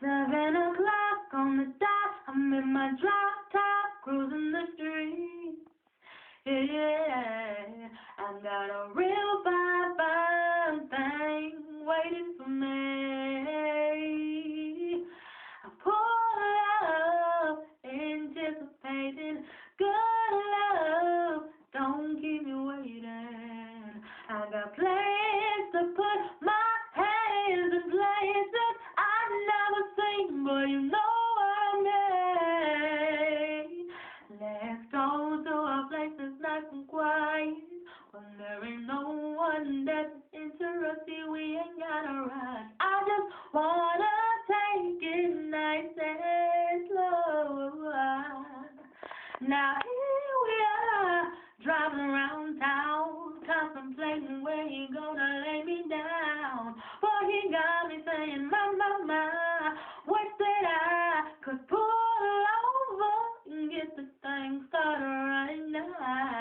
7 o'clock on the dot, I'm in my drop top, cruising the street. Yeah, I got a real fine thing waiting for me. I pull up, anticipating good love. Don't keep me waiting. I got plans to put my hands in places I've never seen, but you know I'm in. Let's go to a place that's nice and quiet, when there ain't no one that's interested. We ain't gotta rush. I just wanna take it nice and slow. Now here we are, driving around town, contemplating where he gonna lay me down. But he got me saying, my, wish that I could pull over and get this thing started right now.